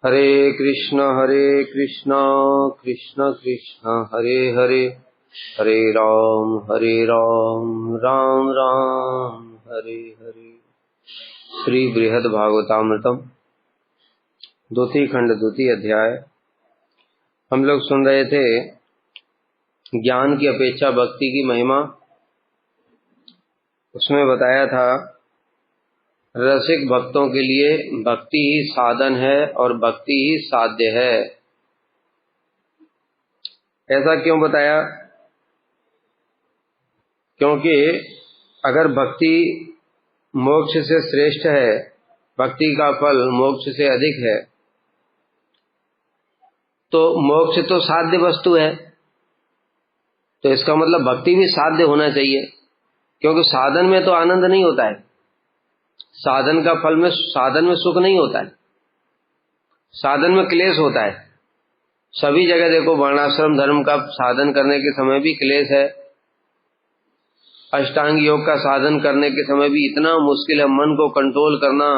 हरे कृष्ण कृष्ण कृष्ण हरे हरे, हरे राम राम राम हरे हरे। श्री बृहद भागवतामृतम द्वितीय खंड द्वितीय अध्याय। हम लोग सुन रहे थे ज्ञान की अपेक्षा भक्ति की महिमा। उसमें बताया था रसिक भक्तों के लिए भक्ति ही साधन है और भक्ति ही साध्य है। ऐसा क्यों बताया? क्योंकि अगर भक्ति मोक्ष से श्रेष्ठ है, भक्ति का फल मोक्ष से अधिक है, तो मोक्ष तो साध्य वस्तु है, तो इसका मतलब भक्ति भी साध्य होना चाहिए। क्योंकि साधन में तो आनंद नहीं होता है, साधन का फल में, साधन में सुख नहीं होता है, साधन में क्लेश होता है। सभी जगह देखो, वर्णाश्रम धर्म का साधन करने के समय भी क्लेश है, अष्टांग योग का साधन करने के समय भी इतना मुश्किल है, मन को कंट्रोल करना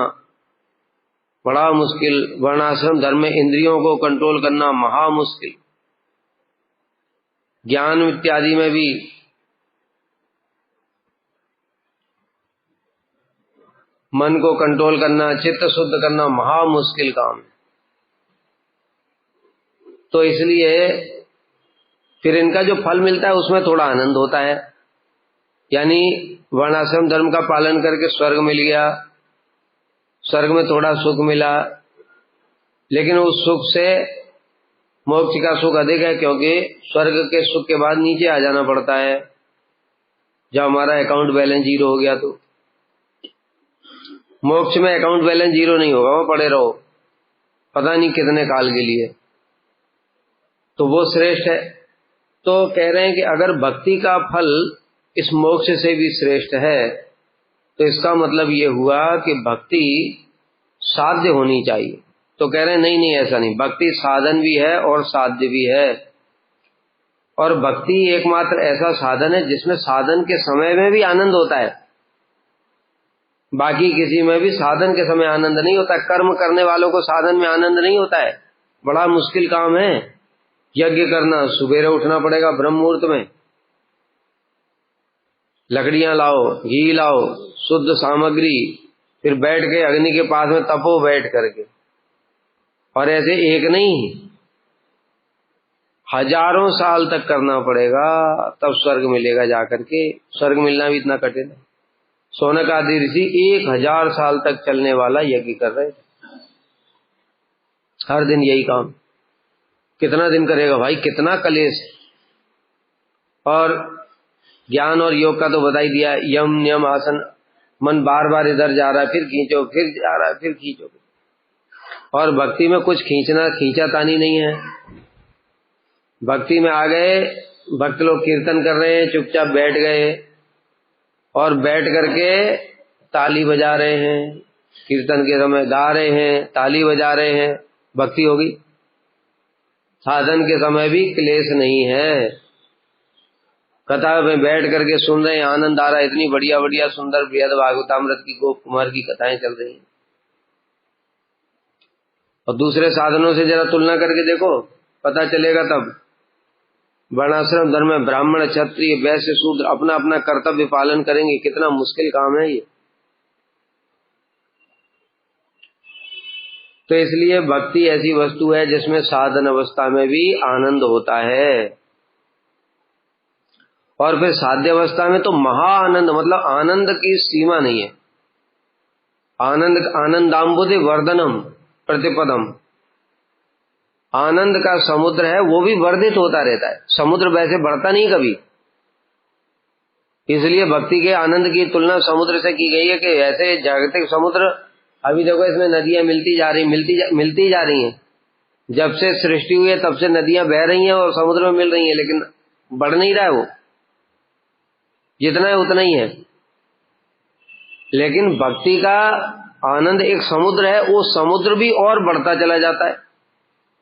बड़ा मुश्किल। वर्णाश्रम धर्म में इंद्रियों को कंट्रोल करना महा मुश्किल। ज्ञान इत्यादि में भी मन को कंट्रोल करना, चित्त शुद्ध करना महा मुश्किल काम है। तो इसलिए फिर इनका जो फल मिलता है उसमें थोड़ा आनंद होता है। यानी वर्णाश्रम धर्म का पालन करके स्वर्ग मिल गया, स्वर्ग में थोड़ा सुख मिला, लेकिन उस सुख से मोक्ष का सुख अधिक है। क्योंकि स्वर्ग के सुख के बाद नीचे आ जाना पड़ता है, जब हमारा अकाउंट बैलेंस जीरो हो गया। तो मोक्ष में अकाउंट बैलेंस जीरो नहीं होगा, वहां पड़े रहो पता नहीं कितने काल के लिए, तो वो श्रेष्ठ है। तो कह रहे हैं कि अगर भक्ति का फल इस मोक्ष से भी श्रेष्ठ है, तो इसका मतलब ये हुआ कि भक्ति साध्य होनी चाहिए। तो कह रहे हैं नहीं, ऐसा नहीं, भक्ति साधन भी है और साध्य भी है। और भक्ति एकमात्र ऐसा साधन है जिसमें साधन के समय में भी आनंद होता है, बाकी किसी में भी साधन के समय आनंद नहीं होता। कर्म करने वालों को साधन में आनंद नहीं होता है, बड़ा मुश्किल काम है। यज्ञ करना, सुबेरे उठना पड़ेगा ब्रह्म मुहूर्त में, लकड़ियां लाओ, घी लाओ, शुद्ध सामग्री, फिर बैठ के अग्नि के पास में तपो बैठ करके। और ऐसे एक नहीं, हजारों साल तक करना पड़ेगा, तब स्वर्ग मिलेगा जाकर के। स्वर्ग मिलना भी इतना कठिन है। शौनक आदि ऋषि 1000 साल तक चलने वाला यज्ञ कर रहे थे, हर दिन यही काम। कितना दिन करेगा भाई, कितना कलेश। और ज्ञान और योग का तो बता ही दिया, यम नियम आसन, मन बार बार इधर जा रहा है, फिर खींचो, फिर जा रहा है, फिर खींचो। और भक्ति में कुछ खींचना खींचातानी नहीं है। भक्ति में आ गए, भक्त लोग कीर्तन कर रहे हैं, चुपचाप बैठ गए और बैठ करके ताली बजा रहे हैं, कीर्तन के समय गा रहे हैं, ताली बजा रहे हैं, भक्ति होगी। साधन के समय भी क्लेश नहीं है, कथा में बैठ करके सुन रहे हैं, आनंद आ रहा है, इतनी बढ़िया बढ़िया सुंदर बृहद भागवतामृत की, गोप कुमार की कथाएं चल रही हैं। और दूसरे साधनों से जरा तुलना करके देखो, पता चलेगा तब। वर्णाश्रम धर्म में ब्राह्मण, क्षत्रिय, वैश्य, शूद्र अपना अपना कर्तव्य पालन करेंगे, कितना मुश्किल काम है ये। तो इसलिए भक्ति ऐसी वस्तु है जिसमें साधन अवस्था में भी आनंद होता है, और फिर साध्य अवस्था में तो महा आनंद, मतलब आनंद की सीमा नहीं है। आनंदाम्बुधि वर्धनम प्रतिपदम, आनंद का समुद्र है, वो भी वर्धित होता रहता है। समुद्र वैसे बढ़ता नहीं कभी, इसलिए भक्ति के आनंद की तुलना समुद्र से की गई है कि ऐसे जागतिक समुद्र, अभी देखो इसमें नदियां मिलती जा रही हैं। जब से सृष्टि हुई है तब से नदियां बह रही हैं और समुद्र में मिल रही हैं, लेकिन बढ़ नहीं रहा है, वो जितना है उतना ही है। लेकिन भक्ति का आनंद एक समुद्र है, वो समुद्र भी और बढ़ता चला जाता है,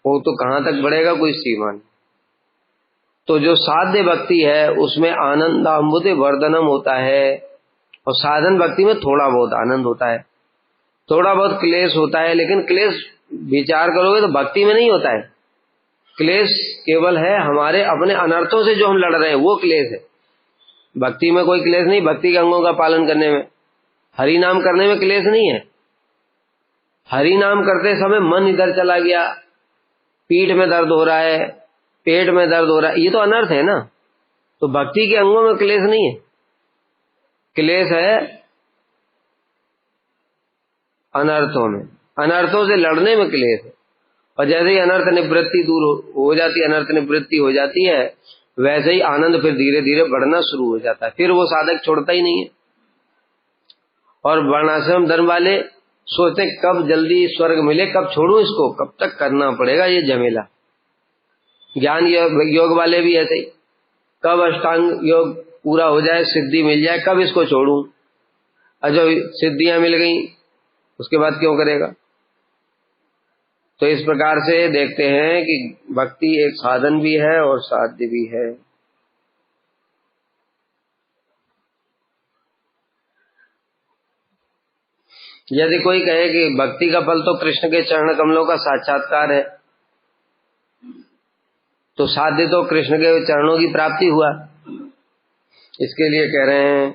वो तो कहां तक बढ़ेगा, कोई सीमा नहीं। तो जो साध्य भक्ति है उसमें आनंदाम्बुधि वर्धनम होता है, और साधन भक्ति में थोड़ा बहुत आनंद होता है, थोड़ा बहुत क्लेश होता है, लेकिन क्लेश विचार करोगे तो भक्ति में नहीं होता है। क्लेश केवल है हमारे अपने अनर्थों से जो हम लड़ रहे हैं, वो क्लेश है। भक्ति में कोई क्लेश नहीं। भक्ति के अंगों का पालन करने में, हरि नाम करने में क्लेश नहीं है। हरि नाम करते समय मन इधर चला गया, पीठ में दर्द हो रहा है, पेट में दर्द हो रहा है, ये तो अनर्थ है ना। तो भक्ति के अंगों में क्लेश नहीं है। क्लेश है अनर्थों में, अनर्थों से लड़ने में क्लेश है। और जैसे ही अनर्थ निवृत्ति दूर हो जाती है, अनर्थ निवृत्ति हो जाती है, वैसे ही आनंद फिर धीरे धीरे बढ़ना शुरू हो जाता है। फिर वो साधक छोड़ता ही नहीं है। और वर्णाश्रम धर्म वाले सोचते कब जल्दी स्वर्ग मिले, कब छोड़ूं इसको, कब तक करना पड़ेगा ये झमेला। ज्ञान योग वाले भी ऐसे ही, कब अष्टांग योग पूरा हो जाए, सिद्धि मिल जाए, कब इसको छोड़ूं। और जो सिद्धियां मिल गई उसके बाद क्यों करेगा। तो इस प्रकार से देखते हैं कि भक्ति एक साधन भी है और साध्य भी है। यदि कोई कहे कि भक्ति का फल तो कृष्ण के चरण कमलों का साक्षात्कार है, तो साध्य तो कृष्ण के चरणों की प्राप्ति हुआ। इसके लिए कह रहे हैं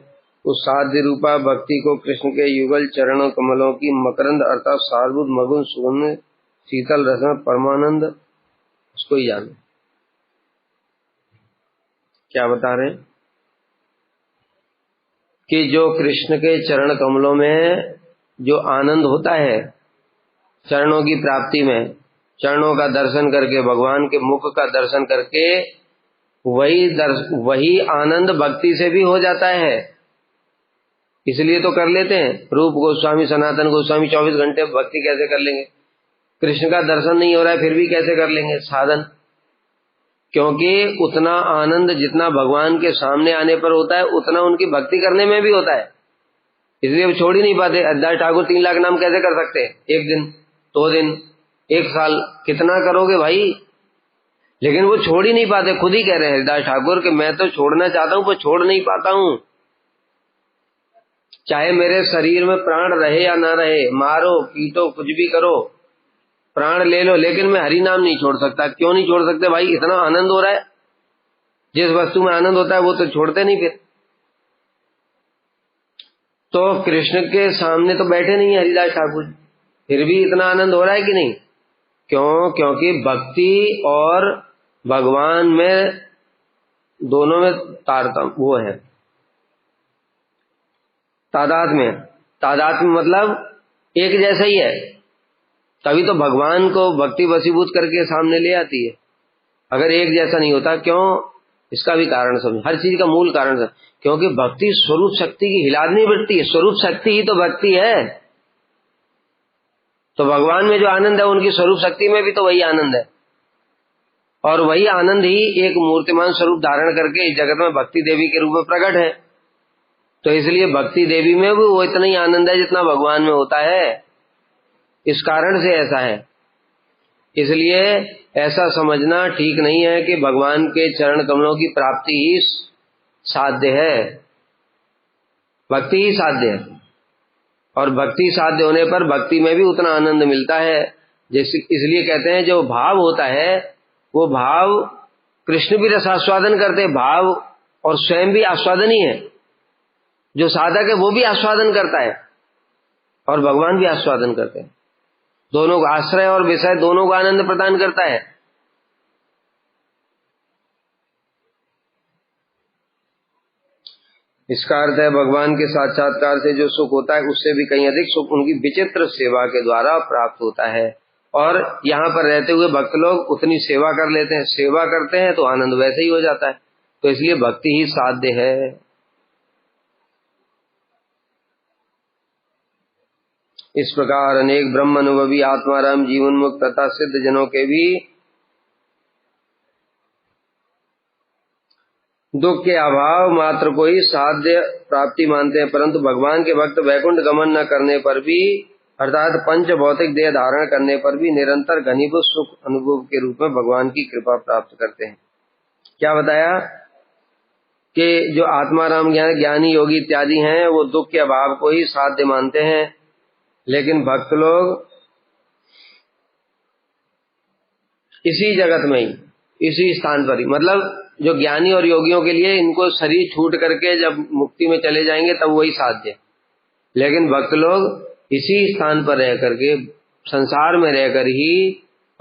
उस साध्य रूपा भक्ति को कृष्ण के युगल चरणों कमलों की मकरंद अर्थात सारभूत मगुन सुगंध शीतल रसन परमानंद, उसको ही जानो। क्या बता रहे हैं कि जो कृष्ण के चरण कमलों में जो आनंद होता है चरणों की प्राप्ति में, चरणों का दर्शन करके, भगवान के मुख का दर्शन करके, वही आनंद भक्ति से भी हो जाता है। इसलिए तो कर लेते हैं। रूप गोस्वामी, सनातन गोस्वामी 24 घंटे भक्ति कैसे कर लेंगे। कृष्ण का दर्शन नहीं हो रहा है फिर भी कैसे कर लेंगे साधन। क्योंकि उतना आनंद जितना भगवान के सामने आने पर होता है उतना उनकी भक्ति करने में भी होता है। इसलिए वो छोड़ ही नहीं पाते। हरिदास ठाकुर 3 लाख नाम कैसे कर सकते हैं? 1 दिन, 2 दिन, 1 साल, कितना करोगे भाई। लेकिन वो छोड़ ही नहीं पाते। खुद ही कह रहे हैं हरिदास ठाकुर कि मैं तो छोड़ना चाहता हूं पर छोड़ नहीं पाता हूं। चाहे मेरे शरीर में प्राण रहे या ना रहे, मारो पीटो कुछ भी करो, प्राण ले लो, लेकिन मैं हरि नाम नहीं छोड़ सकता। क्यों नहीं छोड़ सकते भाई? इतना आनंद हो रहा है। जिस वस्तु में आनंद होता है वो तो छोड़ते नहीं। फिर तो कृष्ण के सामने तो बैठे नहीं हरिदास ठाकुर, फिर भी इतना आनंद हो रहा है कि नहीं? क्यों? क्योंकि भक्ति और भगवान में दोनों में तारतम्य वो है, तादात्म्य मतलब एक जैसा ही है। तभी तो भगवान को भक्ति वशीभूत करके सामने ले आती है। अगर एक जैसा नहीं होता, क्यों? इसका भी कारण समझ, हर चीज का मूल कारण समझ। क्योंकि भक्ति स्वरूप शक्ति की हिलादनी वृत्ति है। स्वरूप शक्ति ही तो भक्ति है। तो भगवान में जो आनंद है उनकी स्वरूप शक्ति में भी तो वही आनंद है। और वही आनंद ही एक मूर्तिमान स्वरूप धारण करके इस जगत में भक्ति देवी के रूप में प्रकट है। तो इसलिए भक्ति देवी में भी वो इतना ही आनंद है जितना भगवान में होता है। इस कारण से ऐसा है। इसलिए ऐसा समझना ठीक नहीं है कि भगवान के चरण कमलों की प्राप्ति ही साध्य है। भक्ति ही साध्य है। और भक्ति साध्य होने पर भक्ति में भी उतना आनंद मिलता है। जैसे इसलिए कहते हैं जो भाव होता है वो भाव कृष्ण भी रसास्वादन करते हैं। भाव और स्वयं भी आस्वादन ही है। जो साधक है वो भी आस्वादन करता है और भगवान भी आस्वादन करते हैं। दोनों को, आश्रय और विषय दोनों को आनंद प्रदान करता है। इसका अर्थ है भगवान के साक्षात्कार से जो सुख होता है उससे भी कहीं अधिक सुख उनकी विचित्र सेवा के द्वारा प्राप्त होता है। और यहाँ पर रहते हुए भक्त लोग उतनी सेवा कर लेते हैं, सेवा करते हैं तो आनंद वैसे ही हो जाता है। तो इसलिए भक्ति ही साध्य है। इस प्रकार अनेक ब्रह्म अनुभवी आत्माराम जीवन मुक्त तथा सिद्ध जनों के भी दुख के अभाव मात्र को ही साध्य प्राप्ति मानते हैं, परंतु भगवान के भक्त वैकुंठ गमन न करने पर भी अर्थात पंच भौतिक देह धारण करने पर भी निरंतर घनीभूत सुख अनुभव के रूप में भगवान की कृपा प्राप्त करते हैं। क्या बताया कि जो आत्माराम ज्ञानी योगी इत्यादि हैं वो दुख के अभाव को ही साध्य मानते हैं, लेकिन भक्त लोग इसी जगत में ही, इसी स्थान पर ही। मतलब जो ज्ञानी और योगियों के लिए इनको शरीर छूट करके जब मुक्ति में चले जाएंगे तब वही साध्य है, लेकिन भक्त लोग इसी स्थान पर रह करके, संसार में रहकर ही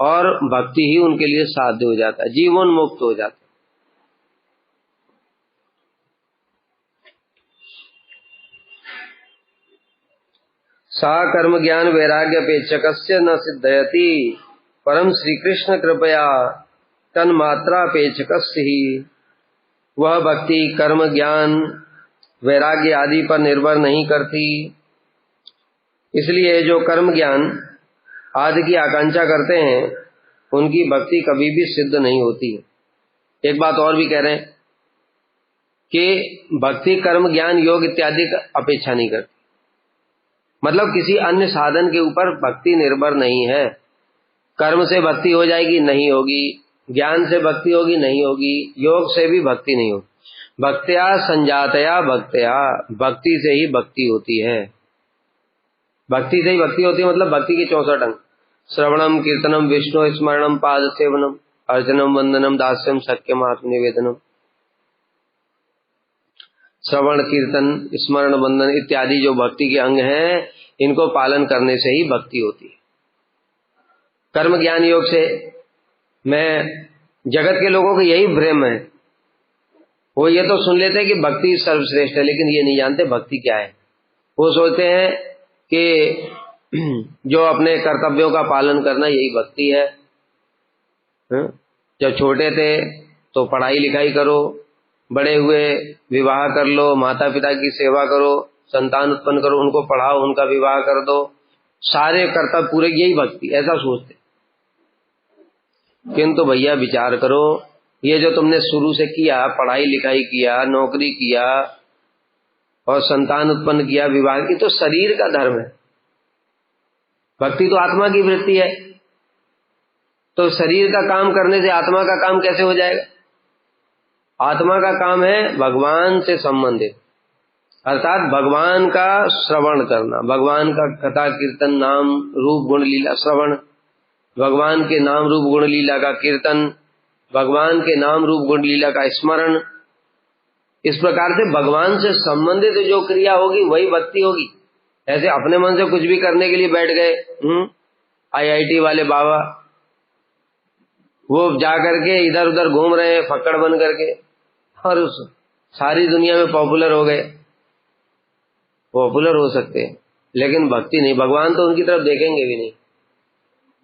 और भक्ति ही उनके लिए साध्य हो जाता है, जीवन मुक्त हो जाता है। सा कर्म ज्ञान वैराग्य अपेक्षकस्य न सिद्धयति परम श्री कृष्ण कृपया तन्मात्रापेक्षकस्य ही। वह भक्ति कर्म ज्ञान वैराग्य आदि पर निर्भर नहीं करती, इसलिए जो कर्म ज्ञान आदि की आकांक्षा करते हैं उनकी भक्ति कभी भी सिद्ध नहीं होती है। एक बात और भी कह रहे हैं कि भक्ति कर्म ज्ञान योग इत्यादि का अपेक्षा नहीं करती, मतलब किसी अन्य साधन के ऊपर भक्ति निर्भर नहीं है। कर्म से भक्ति हो जाएगी, नहीं होगी, ज्ञान से भक्ति होगी, नहीं होगी, योग से भी भक्ति नहीं होगी। भक्त्या संजातया भक्त्या, भक्ति से ही भक्ति होती है। भक्ति से ही भक्ति होती है मतलब भक्ति के 64 अंग, श्रवणम कीर्तनम विष्णु स्मरणम पाद सेवनम अर्चनम वंदनम दास्यम सत्यम आत्मनिवेदनम। श्रवण कीर्तन स्मरण वंदन इत्यादि जो भक्ति के अंग हैं, इनको पालन करने से ही भक्ति होती है। कर्म ज्ञान योग से, मैं जगत के लोगों को यही भ्रम है, वो ये तो सुन लेते हैं कि भक्ति सर्वश्रेष्ठ है, लेकिन ये नहीं जानते भक्ति क्या है। वो सोचते हैं कि जो अपने कर्तव्यों का पालन करना यही भक्ति है। जब छोटे थे तो पढ़ाई लिखाई करो, बड़े हुए विवाह कर लो, माता पिता की सेवा करो, संतान उत्पन्न करो, उनको पढ़ाओ, उनका विवाह कर दो, सारे कर्तव्य पूरे, यही भक्ति, ऐसा सोचते। किंतु भैया विचार करो, ये जो तुमने शुरू से किया, पढ़ाई लिखाई किया, नौकरी किया और संतान उत्पन्न किया, विवाह की, तो शरीर का धर्म है। भक्ति तो आत्मा की वृत्ति है, तो शरीर का काम करने से आत्मा का काम कैसे हो जाएगा? आत्मा का काम है भगवान से संबंधित, अर्थात भगवान का श्रवण करना, भगवान का कथा कीर्तन नाम रूप गुण लीला श्रवण, भगवान के नाम रूप गुण लीला का कीर्तन, भगवान के नाम रूप गुण लीला का स्मरण। इस प्रकार से भगवान से संबंधित जो क्रिया होगी वही भक्ति होगी। ऐसे अपने मन से कुछ भी करने के लिए बैठ गए, IIT वाले बाबा, वो जाकर के इधर उधर घूम रहे हैं फक्कड़ बन करके और सारी दुनिया में पॉपुलर हो गए। पॉपुलर हो सकते हैं लेकिन भक्ति नहीं, भगवान तो उनकी तरफ देखेंगे भी नहीं।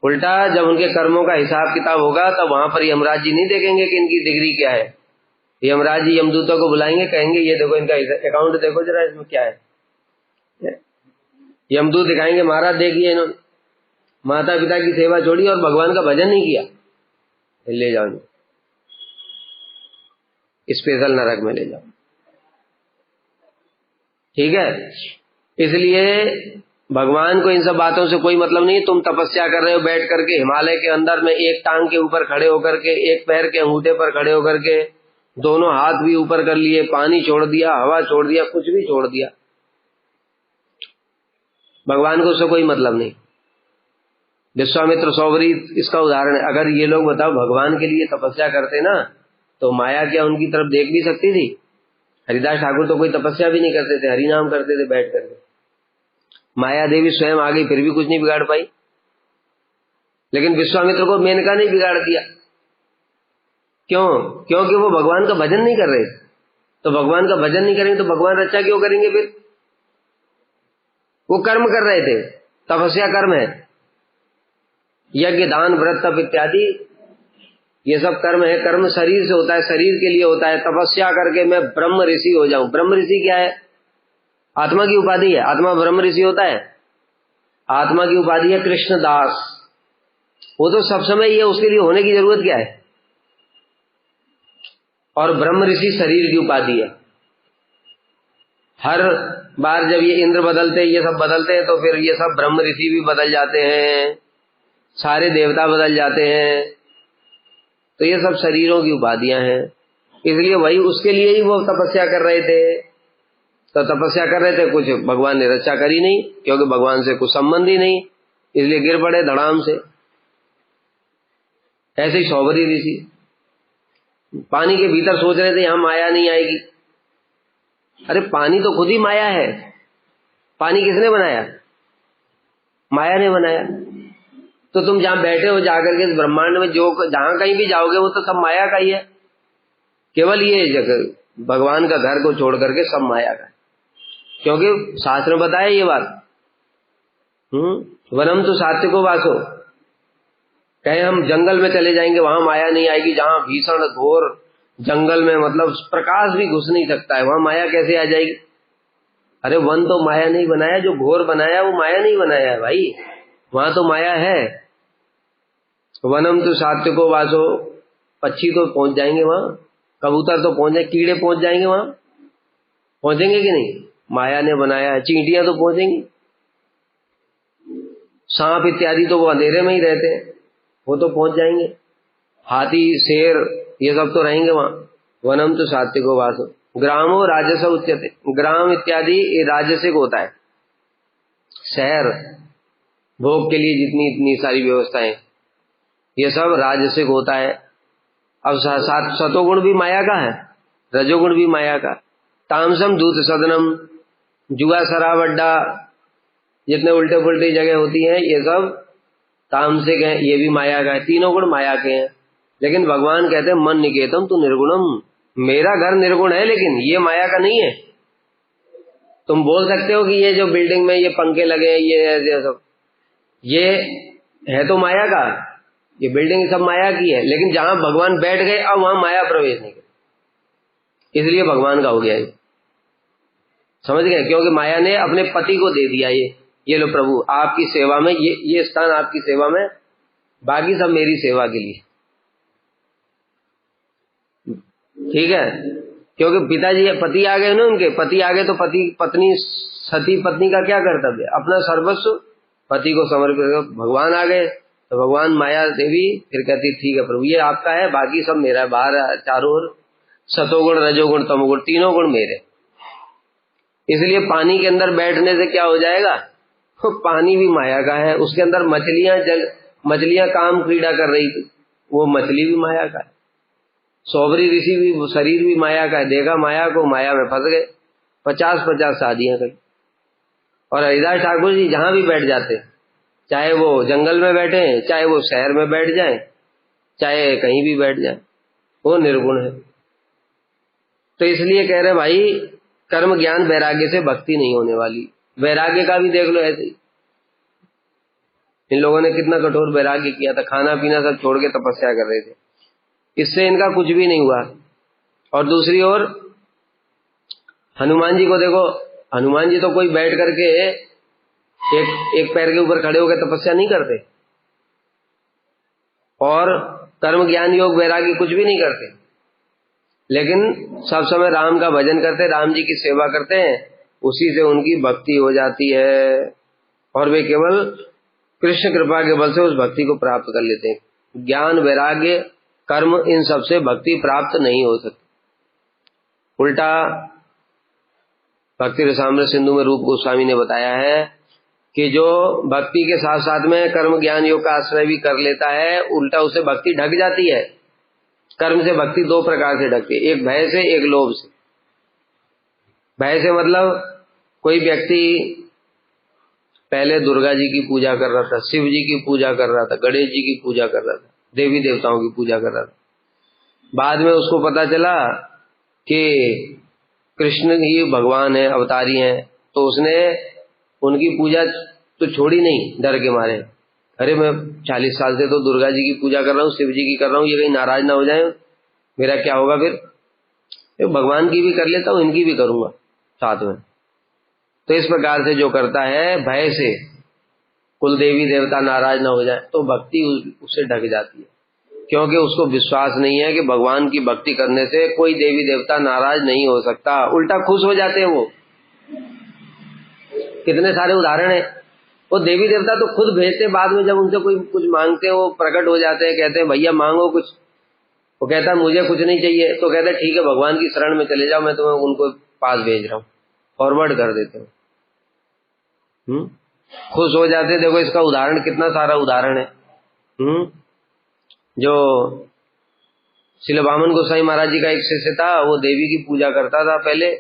उल्टा जब उनके कर्मों का हिसाब किताब होगा तब वहां पर यमराज जी नहीं देखेंगे कि इनकी डिग्री क्या है। यमराज जी यमदूतों को बुलाएंगे, कहेंगे ये देखो इनका अकाउंट देखो जरा, इसमें क्या है। यमदूत दिखाएंगे, महाराज देखिए इन्होंने माता पिता की सेवा छोड़ी और भगवान का भजन नहीं किया, ले जाओ स्पेशल नरक में ले जाओ। ठीक है, इसलिए भगवान को इन सब बातों से कोई मतलब नहीं। तुम तपस्या कर रहे हो बैठ करके हिमालय के अंदर में, एक टांग के ऊपर खड़े होकर के, एक पैर के अंगूठे पर खड़े होकर के, दोनों हाथ भी ऊपर कर लिए, पानी छोड़ दिया, हवा छोड़ दिया, कुछ भी छोड़ दिया, भगवान को उससे कोई मतलब नहीं। विश्वामित्र सौवरी इसका उदाहरण है। अगर ये लोग बताओ भगवान के लिए तपस्या करते ना तो माया क्या उनकी तरफ देख भी सकती थी? हरिदास ठाकुर तो कोई तपस्या भी नहीं करते थे, हरि नाम करते थे बैठ करके। माया देवी स्वयं आ गई फिर भी कुछ नहीं बिगाड़ पाई, लेकिन विश्वामित्र को मेनका ने बिगाड़ दिया। क्यों? क्योंकि वो भगवान का भजन नहीं कर रहे। तो भगवान का भजन नहीं करेंगे तो भगवान रक्षा क्यों करेंगे? फिर वो कर्म कर रहे थे, तपस्या कर्म है, यज्ञ दान व्रत तप इत्यादि ये सब कर्म है। कर्म शरीर से होता है, शरीर के लिए होता है। तपस्या करके मैं ब्रह्म ऋषि हो जाऊं, ब्रह्म ऋषि क्या है? आत्मा की उपाधि है। आत्मा ब्रह्म ऋषि होता है? आत्मा की उपाधि है कृष्णदास। वो तो सब समय ही है, उसके लिए होने की जरूरत क्या है? और ब्रह्म ऋषि शरीर की उपाधि है। हर बार जब ये इंद्र बदलते, ये सब बदलते हैं तो फिर ये सब ब्रह्म ऋषि भी बदल जाते हैं, सारे देवता बदल जाते हैं। तो ये सब शरीरों की उपाधियां हैं। इसलिए वही उसके लिए ही वो तपस्या कर रहे थे। तो तपस्या कर रहे थे, कुछ भगवान ने रक्षा करी नहीं, क्योंकि भगवान से कुछ संबंध ही नहीं, इसलिए गिर पड़े धड़ाम से। ऐसे ही सौबरी ऋषि पानी के भीतर सोच रहे थे यहां माया नहीं आएगी। अरे पानी तो खुद ही माया है। पानी किसने बनाया? माया ने बनाया। तो तुम जहां बैठे हो जाकर के इस ब्रह्मांड में जो जहां कहीं भी जाओगे वो तो सब माया का ही है। केवल ये जगह भगवान का घर को छोड़ करके सब माया का है, क्योंकि शास्त्र में बताया ये बात। वनम तो सात्विको वासो, कहे हम जंगल में चले जाएंगे वहां माया नहीं आएगी। जहां भीषण घोर जंगल में मतलब प्रकाश भी घुस नहीं सकता है, वहां माया कैसे आ जाएगी? अरे वन तो माया नहीं बनाया, जो घोर बनाया वो माया नहीं बनाया है भाई, वहां तो माया है। वनम तो सात्विको वासो, पक्षी तो पहुंच जाएंगे वहां, कबूतर तो पहुंच जाएंगे, कीड़े पहुंच जाएंगे वहां, पहुंचेंगे कि नहीं? माया ने बनाया है। चींटियां तो पहुंचेंगी, सांप इत्यादि तो वो अंधेरे में ही रहते हैं, वो तो पहुंच जाएंगे। हाथी शेर ये सब तो रहेंगे वहां। वनम तो सात्विको वासो, ग्रामो राजस उच्यते, ग्राम इत्यादि ये राजसिक होता है। शहर भोग के लिए जितनी इतनी सारी व्यवस्थाएं ये सब राजसिक होता है। अब सतोगुण भी माया का है, रजोगुण भी माया का। तामसम दूत सदनम, जुआ शराब अड्डा जितने उल्टे पुल्टी जगह होती हैं ये सब तामसिक है, ये भी माया का है। तीनों गुण माया के हैं। लेकिन भगवान कहते हैं मन निकेतम तू निर्गुणम, मेरा घर निर्गुण है लेकिन ये माया का नहीं है। तुम बोल सकते हो कि ये जो बिल्डिंग में ये पंखे लगे हैं ये सब ये है तो माया का, ये बिल्डिंग सब माया की है, लेकिन जहां भगवान बैठ गए अब वहां माया प्रवेश नहीं कर, इसलिए भगवान का हो गया ये। समझ गए? क्योंकि माया ने अपने पति को दे दिया ये लो प्रभु आपकी सेवा में, ये स्थान आपकी सेवा में, बाकी सब मेरी सेवा के लिए। ठीक है? क्योंकि पिताजी पति आ गए ना, उनके पति आ गए तो पति पत्नी सती पत्नी का क्या कर्तव्य? अपना सर्वस्व पति को समर्पित। भगवान आ गए तो भगवान माया देवी फिर कहती ठीक है प्रभु ये आपका है, बाकी सब मेरा है। बाहर चारों ओर सतोगुण रजोगुण तमोगुण तीनों गुण मेरे। इसलिए पानी के अंदर बैठने से क्या हो जाएगा? तो पानी भी माया का है, उसके अंदर मछलियां काम क्रीड़ा कर रही थी, वो मछली भी माया का है। सौबरी ऋषि भी शरीर भी माया का है, देखा माया को, माया में फंस गए, 50-50 शादियां करी। और हरिदास ठाकुर जी जहां भी बैठ जाते, चाहे वो जंगल में बैठे, चाहे वो शहर में बैठ जाए, चाहे कहीं भी बैठ जाए, वो निर्गुण है। तो इसलिए कह रहे भाई कर्म ज्ञान वैराग्य से भक्ति नहीं होने वाली। वैराग्य का भी देख लो ऐसे ही, इन लोगों ने कितना कठोर वैराग्य किया था, खाना पीना सब छोड़ के तपस्या कर रहे थे, इससे इनका कुछ भी नहीं हुआ। और दूसरी ओर हनुमान जी को देखो, हनुमान जी तो कोई बैठ करके एक पैर के ऊपर खड़े होकर तपस्या नहीं करते, और कर्म ज्ञान योग वैराग्य कुछ भी नहीं करते, लेकिन सब समय राम का भजन करते, राम जी की सेवा करते हैं, उसी से उनकी भक्ति हो जाती है और वे केवल कृष्ण कृपा के बल से उस भक्ति को प्राप्त कर लेते हैं। ज्ञान वैराग्य कर्म इन सब से भक्ति प्राप्त नहीं हो सकती। उल्टा भक्ति रसामृत सिंधु में रूप गोस्वामी ने बताया है कि जो भक्ति के साथ साथ में कर्म ज्ञान योग का आश्रय भी कर लेता है, उल्टा उसे भक्ति ढक जाती है। कर्म से भक्ति दो प्रकार से ढकती है, एक भय से, एक लोभ से। भय से मतलब कोई व्यक्ति पहले दुर्गा जी की पूजा कर रहा था, शिव जी की पूजा कर रहा था, गणेश जी की पूजा कर रहा था, देवी देवताओं की पूजा कर रहा था, बाद में उसको पता चला कि कृष्ण ही भगवान है, अवतारी हैं, तो उसने उनकी पूजा तो छोड़ी नहीं डर के मारे। अरे मैं 40 साल से तो दुर्गा जी की पूजा कर रहा हूँ, शिव जी की कर रहा हूँ, ये कहीं नाराज ना हो जाए, मेरा क्या होगा फिर? भगवान की भी कर लेता हूँ, इनकी भी करूंगा साथ में। तो इस प्रकार से जो करता है भय से, कुल देवी देवता नाराज ना हो जाए, तो भक्ति उससे ढक जाती है, क्योंकि उसको विश्वास नहीं है कि भगवान की भक्ति करने से कोई देवी देवता नाराज नहीं हो सकता, उल्टा खुश हो जाते हैं वो। कितने सारे उदाहरण है, वो देवी देवता तो खुद भेजते, बाद में जब उनसे कोई कुछ मांगते हैं वो प्रकट हो जाते हैं, कहते हैं भैया मांगो कुछ। वो कहता है मुझे कुछ नहीं चाहिए, तो कहते हैं ठीक है भगवान की शरण में चले जाओ, मैं तुम्हें उनको पास भेज रहा हूँ, फॉरवर्ड कर देते हो। खुश हो जाते। देखो इसका उदाहरण कितना सारा उदाहरण है। जो श्रील वामन गोसाई महाराज जी का एक शिष्य था, वो देवी की पूजा करता था पहले,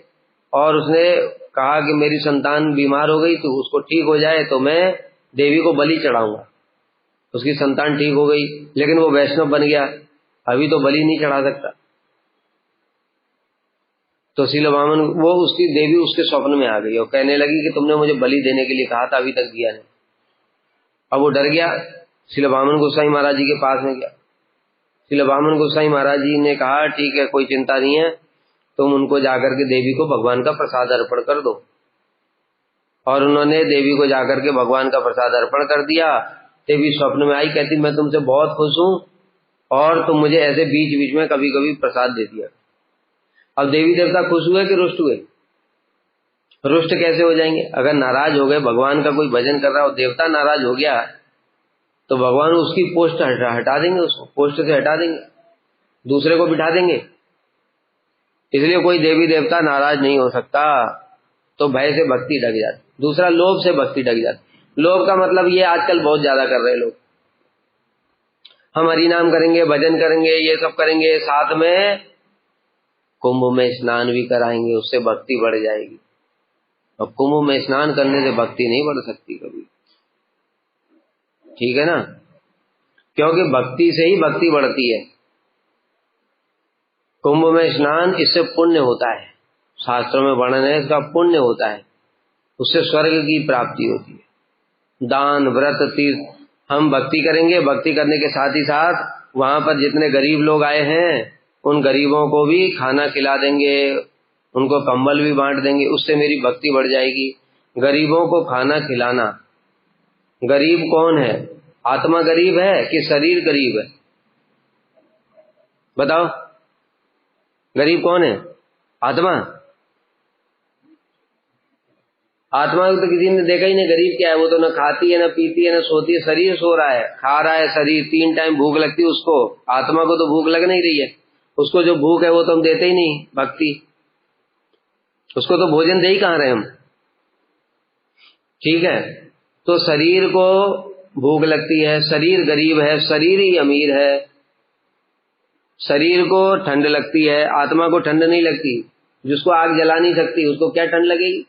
और उसने कहा कि मेरी संतान बीमार हो गई, तो उसको ठीक हो जाए तो मैं देवी को बलि चढ़ाऊंगा। उसकी संतान ठीक हो गई, लेकिन वो वैष्णव बन गया, अभी तो बलि नहीं चढ़ा सकता। तो श्रील वामन, वो उसकी देवी उसके स्वप्न में आ गई और कहने लगी कि तुमने मुझे बलि देने के लिए कहा था, अभी तक दिया नहीं। अब वो डर गया, श्रील वामन गोसाई महाराज जी के पास में गया। श्रील वामन गोसाई महाराज जी ने कहा ठीक है, कोई चिंता नहीं है, तुम उनको जाकर के देवी को भगवान का प्रसाद अर्पण कर दो। और उन्होंने देवी को जाकर के भगवान का प्रसाद अर्पण कर दिया। देवी स्वप्न में आई, कहती मैं तुमसे बहुत खुश हूं और तुम मुझे ऐसे बीच बीच में कभी कभी प्रसाद दे दिया। अब देवी देवता खुश हुए कि रुष्ट हुए? रुष्ट कैसे हो जाएंगे? अगर नाराज हो गए, भगवान का कोई भजन कर रहा हो, देवता नाराज हो गया, तो भगवान उसकी पोस्ट हटा देंगे, उसको पोस्ट से हटा देंगे, दूसरे को बिठा देंगे। इसलिए कोई देवी देवता नाराज नहीं हो सकता। तो भय से भक्ति ढक जाती। दूसरा, लोभ से भक्ति ढक जाती। लोभ का मतलब ये आजकल बहुत ज्यादा कर रहे लोग, हम हरि नाम करेंगे, भजन करेंगे, ये सब करेंगे, साथ में कुंभ में स्नान भी कराएंगे, उससे भक्ति बढ़ जाएगी। और कुंभ में स्नान करने से भक्ति नहीं बढ़ सकती कभी, ठीक है ना? क्योंकि भक्ति से ही भक्ति बढ़ती है। कुंभ में स्नान, इससे पुण्य होता है, शास्त्रों में वर्णन है इसका, पुण्य होता है, उससे स्वर्ग की प्राप्ति होती है। दान, व्रत, तीर्थ, हम भक्ति करेंगे, भक्ति करने के साथ ही साथ वहां पर जितने गरीब लोग आए हैं उन गरीबों को भी खाना खिला देंगे, उनको कंबल भी बांट देंगे, उससे मेरी भक्ति बढ़ जाएगी। गरीबों को खाना खिलाना। गरीब कौन है? आत्मा गरीब है कि शरीर गरीब है? बताओ, गरीब कौन है? आत्मा। आत्मा को तो किसी ने देखा ही नहीं गरीब क्या है। वो तो न खाती है, न पीती है, न सोती है, शरीर सो रहा है, खा रहा है शरीर, 3 टाइम भूख लगती है उसको। आत्मा को तो भूख लग नहीं रही है, उसको जो भूख है वो तो हम देते ही नहीं भक्ति, उसको तो भोजन दे ही कहां रहे हम, ठीक है? तो शरीर को भूख लगती है, शरीर गरीब है, शरीर ही अमीर है। शरीर को ठंड लगती है, आत्मा को ठंड नहीं लगती। जिसको आग जला नहीं सकती उसको क्या ठंड लगेगी?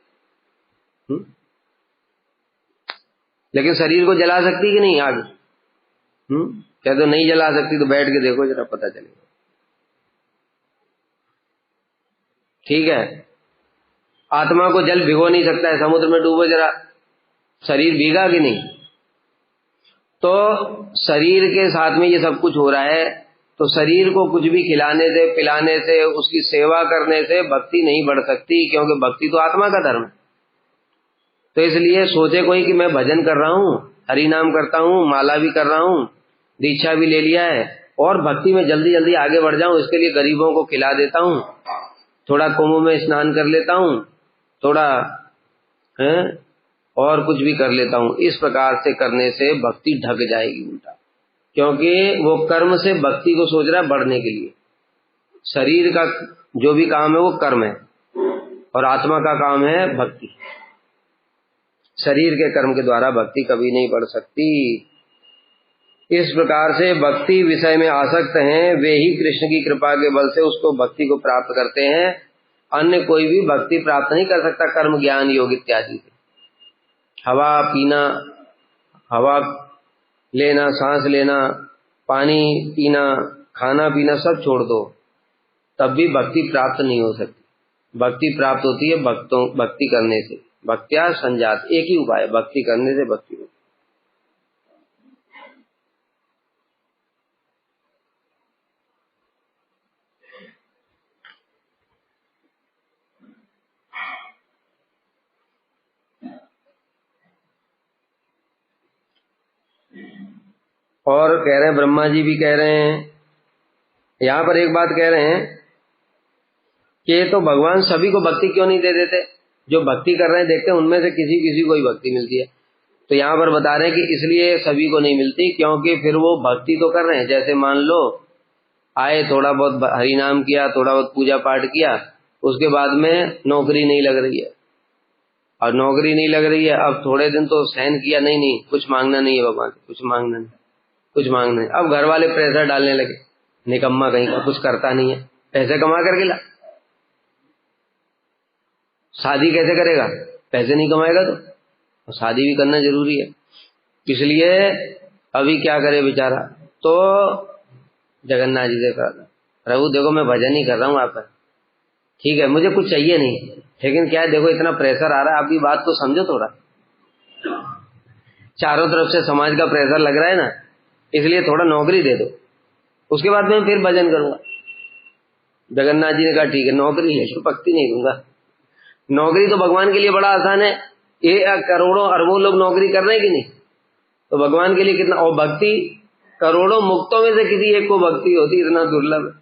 लेकिन शरीर को जला सकती कि नहीं आग? क्या तो नहीं जला सकती, तो बैठ के देखो जरा, पता चलेगा, ठीक है? आत्मा को जल भिगो नहीं सकता है, समुद्र में डूबो जरा, शरीर भीगा कि नहीं? तो शरीर के साथ में ये सब कुछ हो रहा है, तो शरीर को कुछ भी खिलाने से, पिलाने से, उसकी सेवा करने से भक्ति नहीं बढ़ सकती, क्योंकि भक्ति तो आत्मा का धर्म है। तो इसलिए सोचे कोई कि मैं भजन कर रहा हूँ, हरि नाम करता हूँ, माला भी कर रहा हूँ, दीक्षा भी ले लिया है, और भक्ति में जल्दी जल्दी आगे बढ़ जाऊं, इसके लिए गरीबों को खिला देता हूँ, थोड़ा कुंभ में स्नान कर लेता हूँ, थोड़ा है और कुछ भी कर लेता हूँ। इस प्रकार से करने से भक्ति ढक जाएगी उल्टा, क्योंकि वो कर्म से भक्ति को सोच रहा है बढ़ने के लिए। शरीर का जो भी काम है वो कर्म है, और आत्मा का काम है भक्ति। शरीर के कर्म के द्वारा भक्ति कभी नहीं बढ़ सकती। इस प्रकार से भक्ति विषय में आसक्त हैं, वे ही कृष्ण की कृपा के बल से उसको भक्ति को प्राप्त करते हैं। अन्य कोई भी भक्ति प्राप्त नहीं कर सकता कर्म, ज्ञान, योग इत्यादि से। हवा पीना, हवा लेना, सांस लेना, पानी पीना, खाना पीना सब छोड़ दो, तब भी भक्ति प्राप्त नहीं हो सकती। भक्ति प्राप्त होती है भक्ति करने से। भक्त्या संजात, एक ही उपाय, भक्ति करने से भक्ति होती। और कह रहे हैं, ब्रह्मा जी भी कह रहे हैं, यहां पर एक बात कह रहे हैं कि तो भगवान सभी को भक्ति क्यों नहीं दे देते? जो भक्ति कर रहे हैं देखते हैं उनमें से किसी किसी को ही भक्ति मिलती है। तो यहां पर बता रहे हैं कि इसलिए सभी को नहीं मिलती, क्योंकि फिर वो भक्ति तो कर रहे हैं। जैसे मान लो आए, थोड़ा बहुत हरि नाम किया, थोड़ा बहुत पूजा पाठ किया, उसके बाद में नौकरी नहीं लग रही है, और नौकरी नहीं लग रही है, अब थोड़े दिन तो सहन किया, नहीं कुछ मांगना नहीं है भगवान, कुछ मांगना नहीं, कुछ मांगने। अब घर वाले प्रेशर डालने लगे, निकम्मा कहीं का, कुछ करता नहीं है, पैसे कमा करके ला। शादी कैसे करेगा, पैसे नहीं कमाएगा तो शादी भी करना जरूरी है। इसलिए अभी क्या करे बेचारा, तो जगन्नाथ जी से कहा, प्रभु देखो मैं भजन ही कर रहा हूँ आपका, ठीक है मुझे कुछ चाहिए नहीं, लेकिन क्या है देखो इतना प्रेशर आ रहा है, आप भी बात को समझो थोड़ा, चारों तरफ से समाज का प्रेशर लग रहा है ना, इसलिए थोड़ा नौकरी दे दो, उसके बाद मैं फिर भजन करूंगा। जगन्नाथ जी ने कहा ठीक है नौकरी ले, भक्ति नहीं दूंगा। नौकरी तो भगवान के लिए बड़ा आसान है, ये करोड़ों अरबों लोग नौकरी कर रहे हैं कि नहीं, तो भगवान के लिए कितना, और भक्ति करोड़ों मुक्तों में से किसी एक को भक्ति होती इतना दुर्लभ है।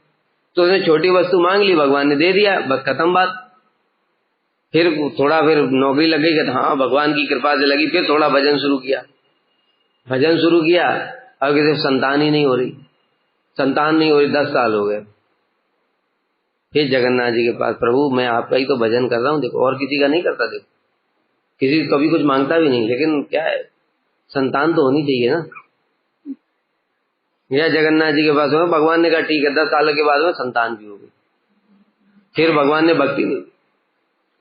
तो उसने छोटी वस्तु मांग ली, भगवान ने दे दिया, बस खत्म बात। फिर थोड़ा फिर नौकरी लग गई, कहता हाँ भगवान की कृपा से लगी, फिर थोड़ा भजन शुरू किया, भजन शुरू किया, अब किसी संतान ही नहीं हो रही, संतान नहीं हो रही, 10 साल हो गए। फिर जगन्नाथ जी के पास, प्रभु मैं आपका ही तो भजन कर रहा हूँ, देखो और किसी का नहीं करता, देखो किसी कभी कुछ मांगता भी नहीं, लेकिन क्या है संतान तो होनी चाहिए ना। या जगन्नाथ जी के पास हुआ, भगवान ने कहा ठीक है 10 साल के बाद में संतान भी हो गई। फिर भगवान ने भक्ति नहीं,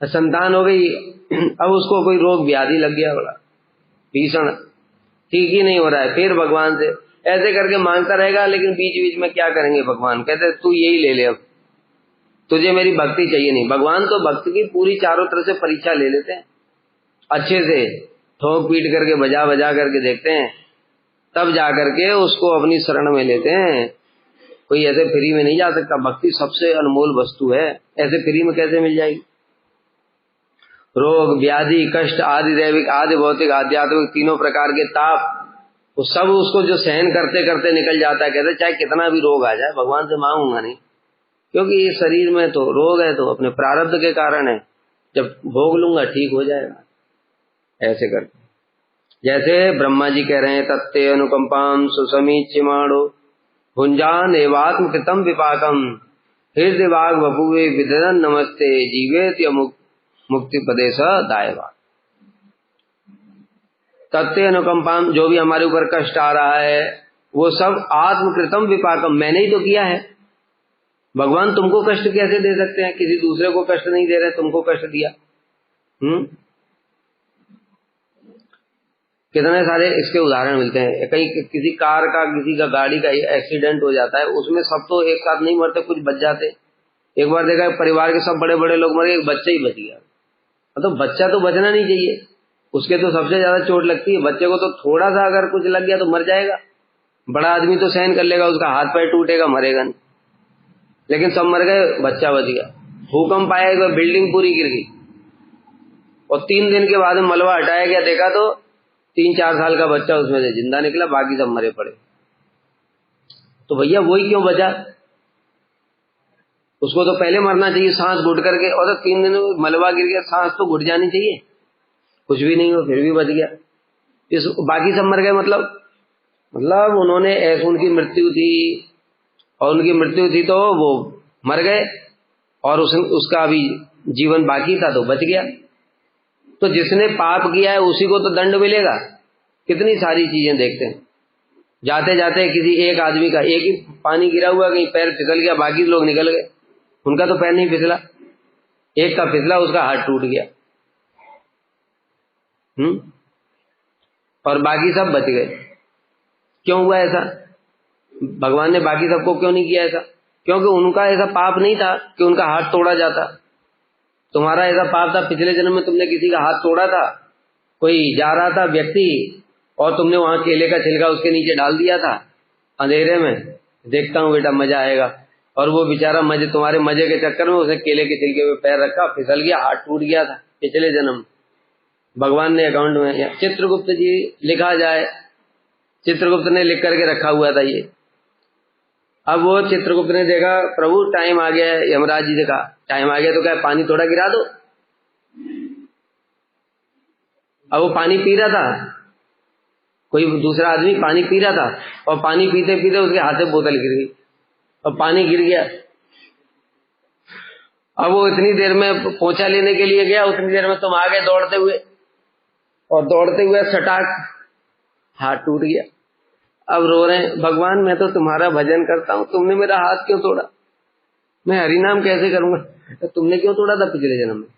संतान हो गई, अब उसको कोई रोग व्याधि लग गया बड़ा भीषण, ठीक ही नहीं हो रहा है। फिर भगवान से ऐसे करके मांगता रहेगा, लेकिन बीच बीच में क्या करेंगे भगवान, कहते तू यही ले ले, अब तुझे मेरी भक्ति चाहिए नहीं। भगवान तो भक्ति की पूरी चारों तरफ से परीक्षा ले लेते हैं, अच्छे से ठोक पीट करके बजा बजा करके देखते हैं, तब जाकर के उसको अपनी शरण में लेते हैं। कोई ऐसे फ्री में नहीं जा सकता, भक्ति सबसे अनमोल वस्तु है, ऐसे फ्री में कैसे मिल जाएगी। रोग व्याधि कष्ट आदि दैविक आदि भौतिक आध्यात्मिक तीनों प्रकार के ताप, वो सब उसको जो सहन करते करते निकल जाता है। कहते चाहे कितना भी रोग आ जाए भगवान से मांगूंगा नहीं, क्योंकि इस शरीर में तो रोग है तो अपने प्रारब्ध के कारण है, जब भोग लूंगा ठीक हो जाएगा। ऐसे करके जैसे ब्रह्मा जी कह रहे हैं, तत्ते अनुकंपाम सुसमीच्यमाणो भुंजान एवात्म कृतम विपाकम हृदय वाग बपुवे विदन नमस्ते जीवेत मुक्ति पदेश दायवा। तत्ते अनुकंपाम, जो भी हमारे ऊपर कष्ट आ रहा है वो सब आत्मकृतम विपाकम, मैंने ही तो किया है। भगवान तुमको कष्ट कैसे दे सकते हैं, किसी दूसरे को कष्ट नहीं दे रहे, तुमको कष्ट दिया। कितने सारे इसके उदाहरण मिलते हैं। कहीं किसी कार का किसी का गाड़ी का एक्सीडेंट हो जाता है, उसमें सब तो एक साथ नहीं मरते, कुछ बच जाते। एक बार देखा परिवार के सब बड़े बड़े लोग मर गए, एक बच्चा ही बच गया। मतलब बच्चा तो बचना नहीं चाहिए, उसके तो सबसे ज्यादा चोट लगती है। बच्चे को तो थोड़ा सा अगर कुछ लग गया तो मर जाएगा, बड़ा आदमी तो सहन कर लेगा, उसका हाथ पैर टूटेगा मरेगा नहीं, लेकिन सब मर गए, बच्चा बच गया। भूकंप आया, एक बार बिल्डिंग पूरी गिर गई और 3 दिन के बाद मलबा हटाया गया, देखा तो 3-4 साल का बच्चा उसमें से जिंदा निकला, बाकी सब मरे पड़े। तो भैया वही क्यों बचा, उसको तो पहले मरना चाहिए सांस घुट करके, और 3 दिन मलबा गिर गया, सांस तो घुट जानी चाहिए, कुछ भी नहीं हो फिर भी बच गया। इस बाकी सब मर गए, मतलब उन्होंने ऐसे उनकी मृत्यु थी, और उनकी मृत्यु थी तो वो मर गए, और उसका अभी जीवन बाकी था तो बच गया। तो जिसने पाप किया है उसी को तो दंड मिलेगा। कितनी सारी चीजें देखते हैं, जाते जाते किसी एक आदमी का एक ही पानी गिरा हुआ, कहीं पैर फिसल गया, बाकी लोग निकल गए, उनका तो पैर नहीं फिसला, एक का फिसला, उसका हाथ टूट गया, और बाकी सब बच गए। क्यों हुआ ऐसा, भगवान ने बाकी सबको क्यों नहीं किया ऐसा, क्योंकि उनका ऐसा पाप नहीं था कि उनका हाथ तोड़ा जाता। तुम्हारा ऐसा पाप था, पिछले जन्म में तुमने किसी का हाथ तोड़ा था, कोई जा रहा था व्यक्ति और तुमने वहां केले का छिलका उसके नीचे डाल दिया था अंधेरे में, देखता हूं बेटा मजा आएगा, और वो बेचारा मजे तुम्हारे मजे के चक्कर में उसने केले के छिलके पे पैर रखा, फिसल गया, हाथ टूट गया था पिछले जन्म। भगवान ने अकाउंट में, चित्रगुप्त जी लिखा जाए, चित्रगुप्त ने लिख करके रखा हुआ था ये। अब वो चित्रगुप्त ने देखा प्रभु टाइम आ गया है, यमराज जी ने कहा टाइम आ गया तो क्या पानी थोड़ा गिरा दो। अब वो पानी पी रहा था, कोई दूसरा आदमी पानी पी रहा था, और पानी पीते पीते उसके हाथ से बोतल गिर गई और पानी गिर गया। अब वो इतनी देर में पोंछा लेने के लिए गया, उतनी देर में तुम आ गए दौड़ते हुए, और दौड़ते हुए सटाक हाथ टूट गया। अब रो रहे हैं, भगवान मैं तो तुम्हारा भजन करता हूँ, तुमने मेरा हाथ क्यों तोड़ा, मैं हरिनाम कैसे करूंगा। तो तुमने क्यों तोड़ा था पिछले जन्म में,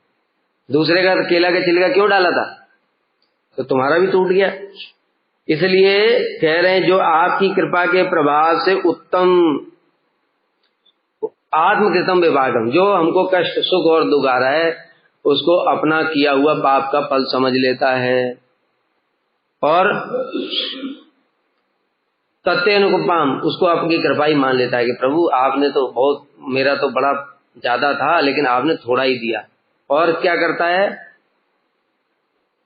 दूसरे का केला का छिलका क्यों डाला था, तो तुम्हारा भी टूट गया। इसलिए कह रहे हैं जो आपकी कृपा के प्रभाव से उत्तम आत्मकृतम विभागम, जो हमको कष्ट सुख और दुख आ रहा है उसको अपना किया हुआ पाप का फल समझ लेता है और तत्तेनुकंपाम, उसको आपकी कृपा ही मान लेता है कि प्रभु आपने तो बहुत, मेरा तो बड़ा ज्यादा था लेकिन आपने थोड़ा ही दिया। और क्या करता है,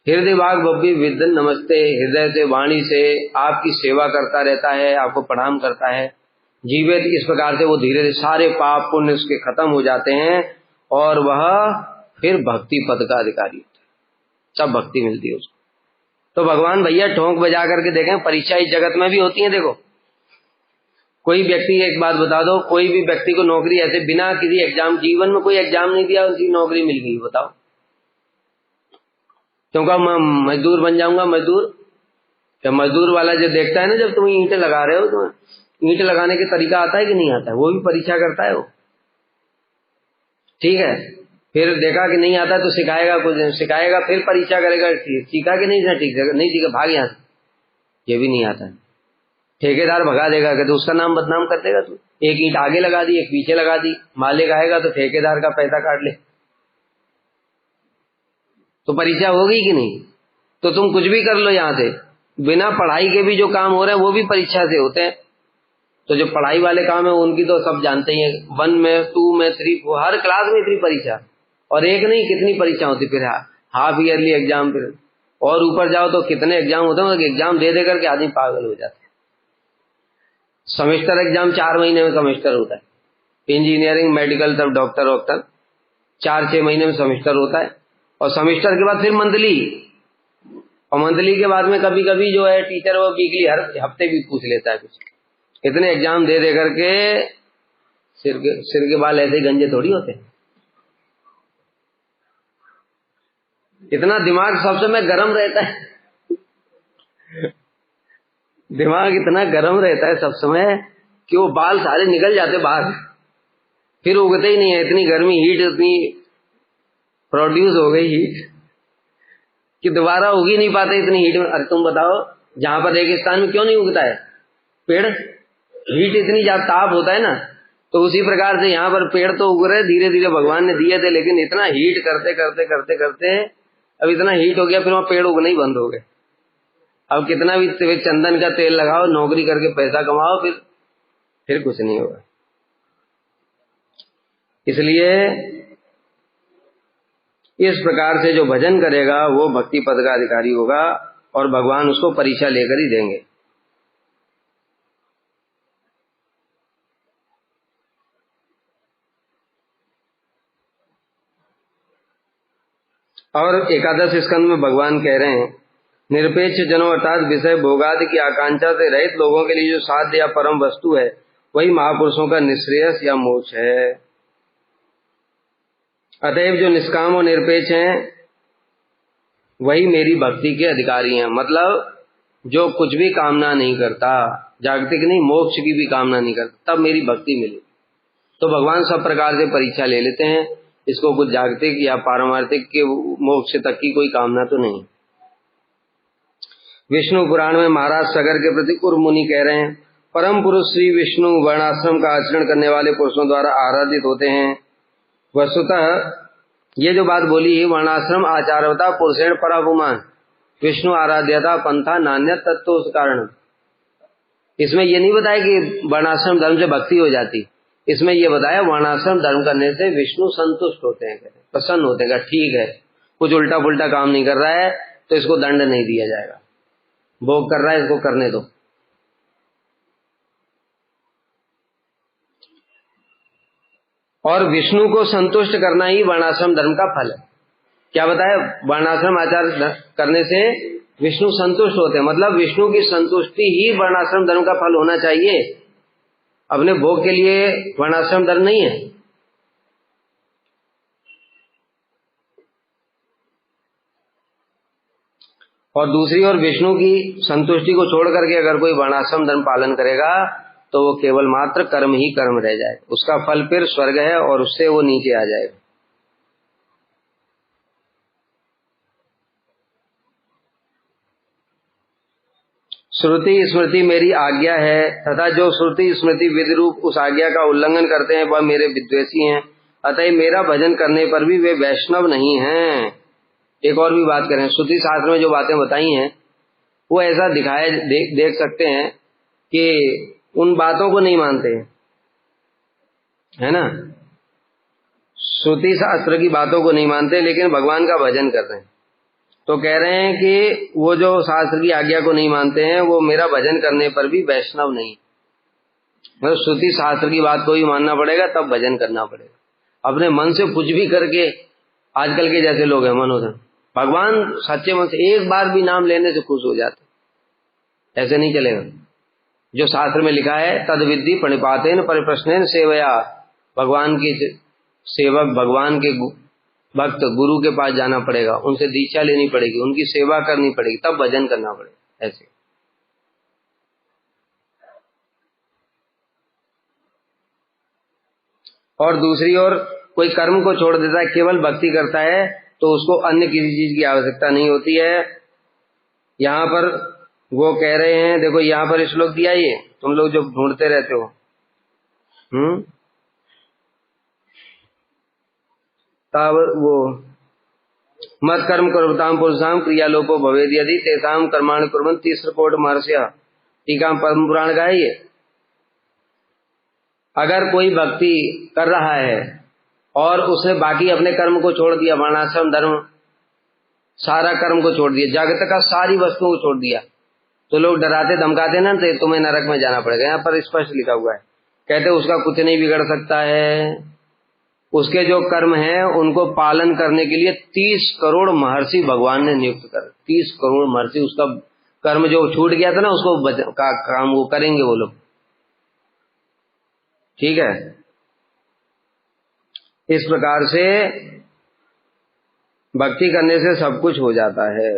हृदय भाग बब्बी विदन नमस्ते, हृदय से वाणी से आपकी सेवा करता रहता है, आपको प्रणाम करता है। जीवित इस प्रकार से वो धीरे धीरे सारे पाप पुण्य उसके खत्म हो जाते हैं और वह फिर भक्ति पद का अधिकारी होता है, सब भक्ति मिलती है उसको। तो भगवान भैया ठोंक बजा करके देखें, परीक्षा इस जगत में भी होती है। देखो कोई व्यक्ति, एक बात बता दो, कोई भी व्यक्ति को नौकरी ऐसे बिना किसी एग्जाम, जीवन में कोई एग्जाम नहीं दिया उसकी नौकरी मिल गई, बताओ क्योंकि मैं मजदूर बन जाऊंगा। मजदूर, जब मजदूर वाला जो देखता है ना, जब तुम ईंटें लगा रहे हो, तो ईंट लगाने का तरीका आता है कि नहीं आता है, वो भी परीक्षा करता है वो, ठीक है। फिर देखा कि नहीं आता तो सिखाएगा, कुछ सिखाएगा, फिर परीक्षा करेगा, सीखा कि नहीं, ठीक है, नहीं सीखा भाग यहाँ से, ये भी नहीं आता है, ठेकेदार भगा देगा कि तो उसका नाम बदनाम कर देगा तू। एक ईंट आगे लगा दी, एक पीछे लगा दी, मालिक आएगा तो ठेकेदार का पैसा काट ले, तो परीक्षा होगी कि नहीं। तो तुम कुछ भी कर लो यहाँ से, बिना पढ़ाई के भी जो काम हो रहे हैं वो भी परीक्षा से होते हैं। तो जो पढ़ाई वाले काम है उनकी तो सब जानते ही हैं, 1 में 2 में 3, हर क्लास में इतनी परीक्षा, और एक नहीं कितनी परीक्षा होती, फिर हाफ ईयरली एग्जाम, फिर और ऊपर जाओ तो कितने एग्जाम होते हैं, एग्जाम दे दे करके आदमी पागल हो जाता है। सेमेस्टर एग्जाम 4 महीने में सेमेस्टर होता है, इंजीनियरिंग मेडिकल तब डॉक्टर वॉक्टर 4-6 महीने में सेमेस्टर होता है, और सेमेस्टर के बाद फिर मंथली, और मंथली के बाद में कभी कभी जो है टीचर वो वीकली हर हफ्ते भी पूछ लेता है कुछ। इतने एग्जाम दे दे करके सिर के बाल ऐसे ही गंजे थोड़ी होते, इतना दिमाग सब समय गर्म रहता है दिमाग इतना गर्म रहता है सब समय कि वो बाल सारे निकल जाते बाहर, फिर उगते ही नहीं है। इतनी गर्मी, हीट इतनी प्रोड्यूस हो गई हीट कि दोबारा उग ही नहीं पाते इतनी हीट में। अरे तुम बताओ, जहां पर रेगिस्तान में क्यों नहीं उगता है पेड़, हीट इतनी ज्यादा ताप होता है ना, तो उसी प्रकार से यहाँ पर पेड़ तो उग रहे, धीरे धीरे भगवान ने दिए थे, लेकिन इतना हीट करते करते करते करते अब इतना हीट हो गया, फिर वहां पेड़ उगने ही बंद हो गए। अब कितना भी चंदन का तेल लगाओ, नौकरी करके पैसा कमाओ, फिर कुछ नहीं होगा। इसलिए इस प्रकार से जो भजन करेगा वो भक्ति पद का अधिकारी होगा और भगवान उसको परीक्षा लेकर ही देंगे। और 11 स्कंद में भगवान कह रहे हैं, निरपेक्ष जनों अर्थात विषय भोगादि की आकांक्षा से रहित लोगों के लिए जो साध्य या परम वस्तु है वही महापुरुषों का निश्रेयस या मोक्ष है। अतएव जो निष्काम और निरपेक्ष हैं वही मेरी भक्ति के अधिकारी हैं। मतलब जो कुछ भी कामना नहीं करता, जागतिक नहीं मोक्ष की भी कामना नहीं करता, तब मेरी भक्ति मिली। तो भगवान सब प्रकार से परीक्षा ले लेते हैं, इसको कुछ जागतिक या पारमार्थिक के मोक्ष तक की कोई कामना तो नहीं। विष्णु पुराण में महाराज सगर के प्रति उर्व मुनि कह रहे हैं, परम पुरुष श्री विष्णु वर्णाश्रम का आचरण करने वाले पुरुषों द्वारा आराधित होते हैं। वस्तुतः ये जो बात बोली, वर्णाश्रम आचारवता पुरुषेण परापुमान विष्णु आराध्यता पंथा नान्य तत्व उस कारण, इसमें ये नहीं बताया कि वर्णाश्रम धर्म से भक्ति हो जाती, इसमें ये बताया वर्णाश्रम धर्म करने से विष्णु संतुष्ट होते हैं, प्रसन्न होते हैं, ठीक है कुछ उल्टा पुल्टा काम नहीं कर रहा है तो इसको दंड नहीं दिया जाएगा, भोग कर रहा है इसको करने दो। और विष्णु को संतुष्ट करना ही वर्णाश्रम धर्म का फल है। क्या बताया, वर्णाश्रम आचार करने से विष्णु संतुष्ट होते हैं, मतलब विष्णु की संतुष्टि ही वर्णाश्रम धर्म का फल होना चाहिए, अपने भोग के लिए वर्णाश्रम धर्म नहीं है। और दूसरी ओर विष्णु की संतुष्टि को छोड़ करके अगर कोई वर्णाश्रम धर्म पालन करेगा तो वो केवल मात्र कर्म ही कर्म रह जाए, उसका फल फिर स्वर्ग है और उससे वो नीचे आ जाएगा। श्रुति स्मृति मेरी आज्ञा है तथा जो श्रुति स्मृति विधि रूप उस आज्ञा का उल्लंघन करते हैं वह मेरे विद्वेषी हैं, अतः मेरा भजन करने पर भी वे वैष्णव नहीं हैं। एक और भी बात करें, श्रुति शास्त्र में जो बातें बताई हैं वो ऐसा दिखाए देख सकते हैं कि उन बातों को नहीं मानते, है ना। श्रुति शास्त्र की बातों को नहीं मानते लेकिन भगवान का भजन करते हैं। तो कह रहे हैं कि वो जो शास्त्र की आज्ञा को नहीं मानते हैं वो मेरा भजन करने पर भी वैष्णव नहीं। मतलब श्रुति शास्त्र की बात को भी मानना पड़ेगा तब भजन करना पड़ेगा। अपने मन से कुछ भी करके, आजकल के जैसे लोग हैं मनोधन, भगवान सच्चे मन से एक बार भी नाम लेने से खुश हो जाते, ऐसे नहीं चलेगा। जो शास्त्र में लिखा है तद विद्धि प्रणिपातेन परिप्रश्नेन सेवया, भगवान की सेवक, भगवान के भक्त गुरु के पास जाना पड़ेगा, उनसे दीक्षा लेनी पड़ेगी, उनकी सेवा करनी पड़ेगी, तब भजन करना पड़ेगा। ऐसे और दूसरी ओर कोई कर्म को छोड़ देता है, केवल भक्ति करता है, तो उसको अन्य किसी चीज की आवश्यकता नहीं होती है। यहाँ पर वो कह रहे हैं, देखो यहाँ पर श्लोक दिया, ये तुम लोग जो ढूंढते रहते हो, तब वो मत कर्म कर्मताम पुरुषाम क्रियालोपो भवेद यदि तेसाम कर्माणि कुर्वन् तीसरकोट महर्षि, टीका पद्म पुराण का है ये। अगर कोई भक्ति कर रहा है और उसने बाकी अपने कर्म को छोड़ दिया, वर्णाश्रम धर्म सारा कर्म को छोड़ दिया, जगत का सारी वस्तुओं को छोड़ दिया, तो लोग डराते धमकाते ना, तो तुम्हें नरक में जाना पड़ेगा। यहाँ पर स्पष्ट लिखा हुआ है, कहते उसका कुछ नहीं बिगड़ सकता है। उसके जो कर्म हैं उनको पालन करने के लिए 30 करोड़ महर्षि भगवान ने नियुक्त कर, 30 करोड़ महर्षि उसका कर्म जो छूट गया था ना उसको काम वो करेंगे वो लोग, ठीक है। इस प्रकार से भक्ति करने से सब कुछ हो जाता है।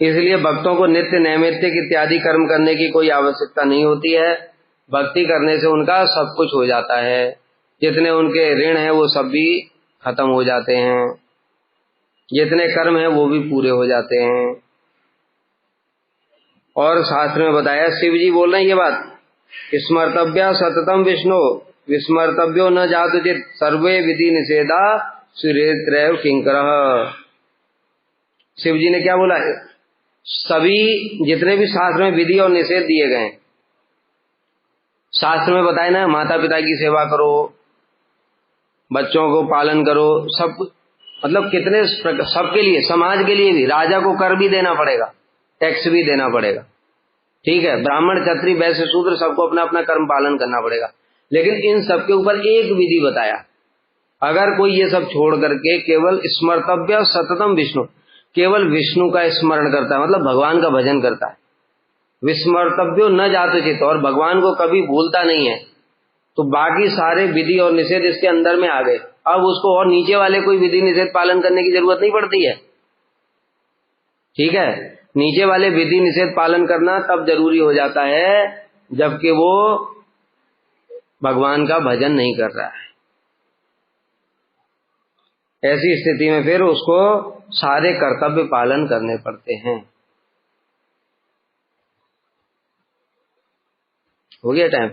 इसलिए भक्तों को नित्य नैमित्तिक इत्यादि कर्म करने की कोई आवश्यकता नहीं होती है। भक्ति करने से उनका सब कुछ हो जाता है, जितने उनके ऋण हैं वो सब भी खत्म हो जाते हैं, जितने कर्म हैं वो भी पूरे हो जाते हैं। और शास्त्र में बताया, शिव जी बोल रहे हैं ये बात, स्मर्तव्या सततम विष्णु विस्मर्तव्यो न जातुचित सर्वे विधि निषेधा सुरेत्रैव किंकरः। शिव जी ने क्या बोला, सभी जितने भी शास्त्र में विधि और निषेध दिए गए, शास्त्र में बताए ना, माता पिता की सेवा करो, बच्चों को पालन करो, सब मतलब कितने सबके लिए, समाज के लिए भी, राजा को कर भी देना पड़ेगा, टैक्स भी देना पड़ेगा, ठीक है, ब्राह्मण क्षत्रिय वैश्य शूद्र सबको अपना अपना कर्म पालन करना पड़ेगा। लेकिन इन सबके ऊपर एक विधि बताया, अगर कोई ये सब छोड़ करके केवल स्मर्तव्य सततम विष्णु, केवल विष्णु का स्मरण करता है, मतलब भगवान का भजन करता है, विस्मर्तव्यो न जातुचित, और भगवान को कभी भूलता नहीं है, तो बाकी सारे विधि और निषेध इसके अंदर में आ गए। अब उसको और नीचे वाले कोई विधि निषेध पालन करने की जरूरत नहीं पड़ती है, ठीक है। नीचे वाले विधि निषेध पालन करना तब जरूरी हो जाता है जबकि वो भगवान का भजन नहीं कर रहा है। ऐसी स्थिति में फिर उसको सारे कर्तव्य पालन करने पड़ते हैं। हो गया टाइम,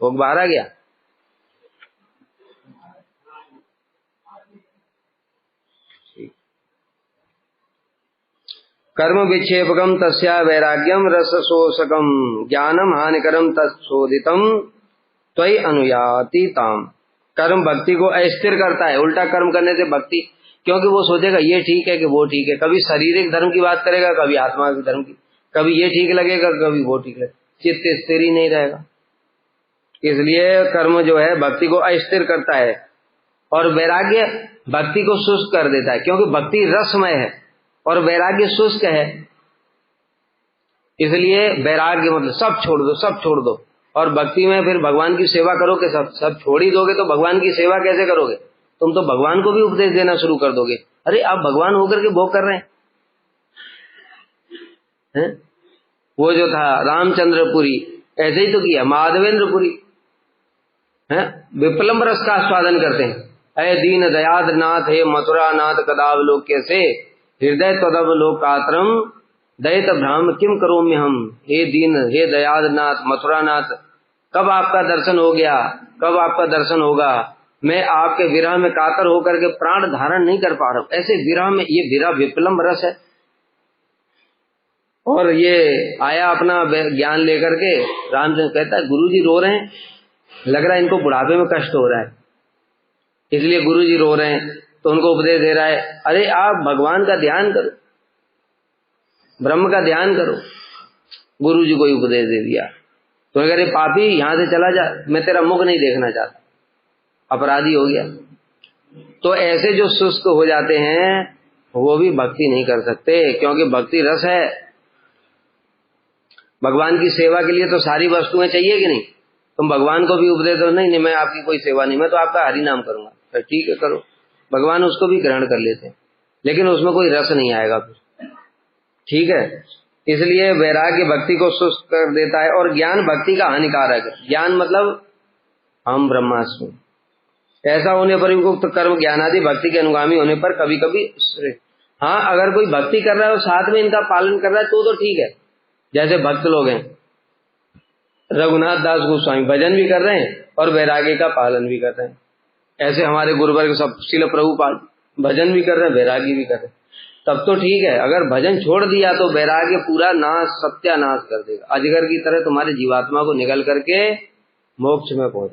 वो 12 गया। कर्म विक्षेपकम तस्या वैराग्यम रसशोषकम ज्ञानम हानिकरम तत्शोधितम त्वयि अनुयाति ताम। कर्म भक्ति को अस्थिर करता है, उल्टा कर्म करने से भक्ति, क्योंकि वो सोचेगा ये ठीक है कि वो ठीक है, कभी शारीरिक धर्म की बात करेगा, कभी आत्मा के धर्म की, कभी ये ठीक लगेगा कभी वो ठीक लगेगा, चित्त स्थिर ही नहीं रहेगा। इसलिए कर्म जो है भक्ति को अस्थिर करता है, और वैराग्य भक्ति को शुष्क कर देता है, क्योंकि भक्ति रसमय है और वैराग्य शुष्क है। इसलिए वैराग्य मतलब सब छोड़ दो, सब छोड़ दो। और भक्ति में फिर भगवान की सेवा करोगे, सब छोड़ ही दोगे तो भगवान की सेवा कैसे करोगे? तुम तो भगवान को भी उपदेश देना शुरू कर दोगे। अरे आप भगवान होकर के भोग कर रहे हैं? वो जो था रामचंद्रपुरी, ऐसे ही तो किया। माधवेंद्रपुरी है, विप्लम रस का आस्वादन करते हैं। अय दीन दयाद नाथ, हे मथुरा नाथ, कदावलोक्य से हृदय त्वदवलोकात्रम दयित भ्राम किम करोम्य हम। हे दीन, हे दयाद नाथ, मथुरा नाथ, कब आपका दर्शन हो गया, कब आपका दर्शन होगा? मैं आपके विरह में कातर होकर के प्राण धारण नहीं कर पा रहा हूं। ऐसे विरह में, ये विरह विप्लम रस है। और ये आया अपना ज्ञान लेकर के, रामचंद्र कहता है गुरुजी रो रहे हैं, लग रहा है इनको बुढ़ापे में कष्ट हो रहा है, इसलिए गुरुजी रो रहे हैं। तो उनको उपदेश दे रहा है, अरे आप भगवान का ध्यान करो, ब्रह्म का ध्यान करो। गुरुजी को ही उपदेश दे दिया। तो अगर पापी यहां से चला जा, मैं तेरा मुख नहीं देखना चाहता, अपराधी हो गया। तो ऐसे जो शुष्क हो जाते हैं वो भी भक्ति नहीं कर सकते, क्योंकि भक्ति रस है। भगवान की सेवा के लिए तो सारी वस्तुएं चाहिए कि नहीं? तुम भगवान को भी उपदेश दो, नहीं मैं आपकी कोई सेवा नहीं, मैं तो आपका हरि नाम करूंगा, तो ठीक है करो। भगवान उसको भी ग्रहण कर लेते हैं, लेकिन उसमें कोई रस नहीं आएगा फिर। ठीक है, इसलिए वैराग्य भक्ति को शुष्क कर देता है, और ज्ञान भक्ति का हानिकारक है। ज्ञान मतलब हम ब्रह्मास्मि, ऐसा होने पर युक्त कर्म ज्ञान आदि भक्ति के अनुगामी होने पर कभी कभी, हाँ अगर कोई भक्ति कर रहा है और साथ में इनका पालन कर रहा है तो ठीक है। जैसे भक्त लोग हैं, रघुनाथ दास गोस्वामी भजन भी कर रहे हैं और वैराग्य का पालन भी कर रहे हैं। ऐसे हमारे गुरुवर्ग सब, श्रील प्रभुपाद भजन भी कर रहे हैं, वैराग्य भी कर रहे हैं, तब तो ठीक है। अगर भजन छोड़ दिया तो वैराग्य पूरा नाश, सत्यानाश कर देगा, अजगर की तरह तुम्हारे जीवात्मा को निगल करके मोक्ष में पहुंचा